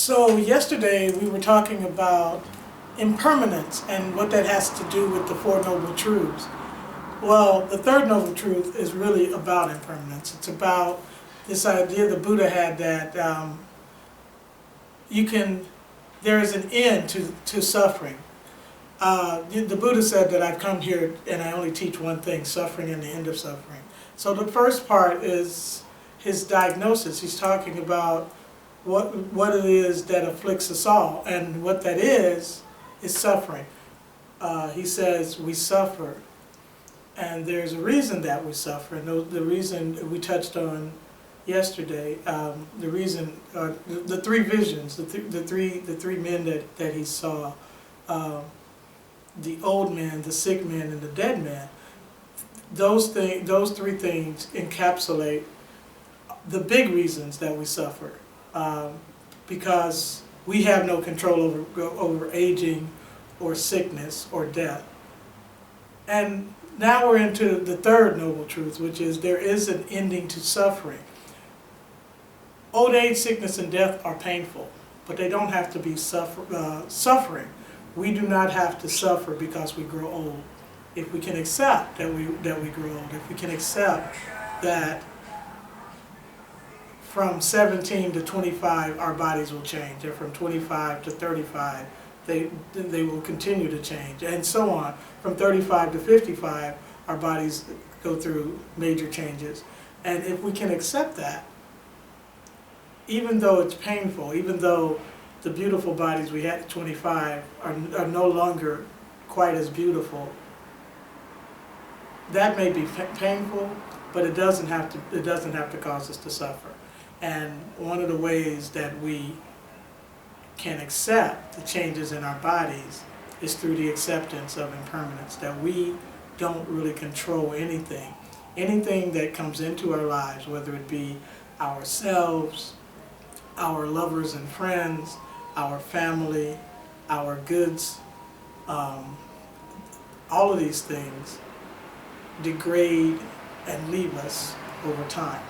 So yesterday we were talking about impermanence and what that has to do with the Four Noble Truths. Well, the third noble truth is really about impermanence. It's about this idea the Buddha had that there is an end to suffering. The Buddha said that I've come here and I only teach one thing, suffering and the end of suffering. So the first part is his diagnosis. He's talking about what it is that afflicts us all, and what that is suffering. He says we suffer, and there's a reason that we suffer, and the reason we touched on yesterday, the reason, the three visions, the three men that he saw, the old man, the sick man, and the dead man. Those three things encapsulate the big reasons that we suffer, because we have no control over aging or sickness or death. And now we're into the third noble truth, which is there is an ending to suffering. Old age, sickness, and death are painful, but they don't have to be suffering. We do not have to suffer because we grow old. If we can accept that we grow old, if we can accept that from 17 to 25 our bodies will change, and from 25 to 35 they will continue to change, and so on. From 35 to 55 our bodies go through major changes. And if we can accept that, even though it's painful, even though the beautiful bodies we had at 25 are no longer quite as beautiful, that may be painful, but it doesn't have to cause us to suffer. And one of the ways that we can accept the changes in our bodies is through the acceptance of impermanence, that we don't really control anything. Anything that comes into our lives, whether it be ourselves, our lovers and friends, our family, our goods, all of these things degrade and leave us over time.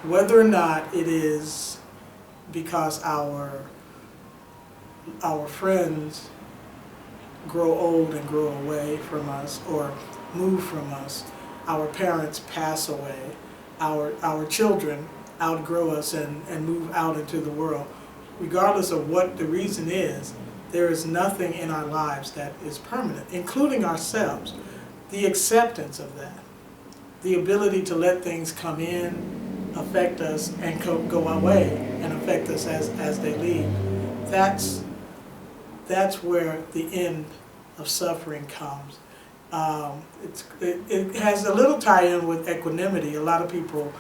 Whether or not it is because our friends grow old and grow away from us or move from us, our parents pass away, our children outgrow us and move out into the world, regardless of what the reason is, there is nothing in our lives that is permanent, including ourselves. The acceptance of that, the ability to let things come in, affect us, and go away and affect us as they leave. That's where the end of suffering comes. It has a little tie-in with equanimity. A lot of people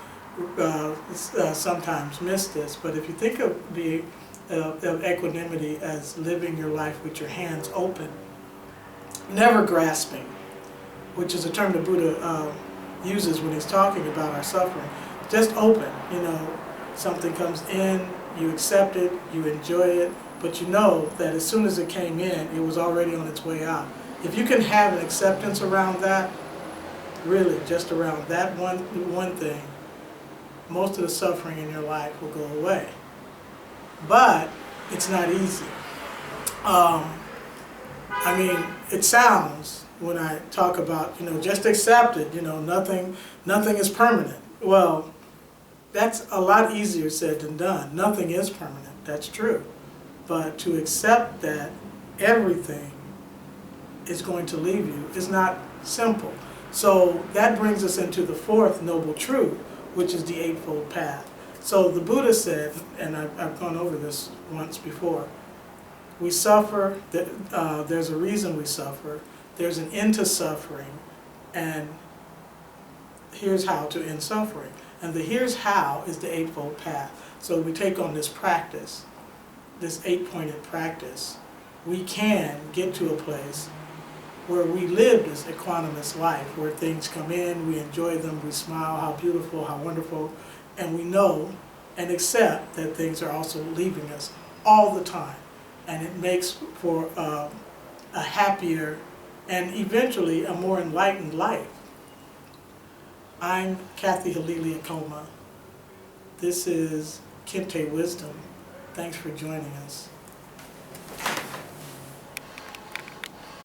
sometimes miss this, but if you think of equanimity as living your life with your hands open, never grasping, which is a term the Buddha uses when he's talking about our suffering. Just open, something comes in, you accept it, you enjoy it, but you know that as soon as it came in, it was already on its way out. If you can have an acceptance around that, really just around that one thing, most of the suffering in your life will go away. But it's not easy. It sounds, when I talk about, just accept it, nothing is permanent. Well, that's a lot easier said than done. Nothing is permanent, that's true. But to accept that everything is going to leave you is not simple. So that brings us into the fourth noble truth, which is the Eightfold Path. So the Buddha said, and I've gone over this once before, we suffer, there's a reason we suffer, there's an end to suffering, and here's how to end suffering. And the here's how is the Eightfold Path. So we take on this practice, this 8-pointed practice, we can get to a place where we live this equanimous life, where things come in, we enjoy them, we smile, how beautiful, how wonderful, and we know and accept that things are also leaving us all the time. And it makes for a happier and eventually a more enlightened life. I'm Kathy Halili Akoma. This is Kente Wisdom, Thanks for joining us.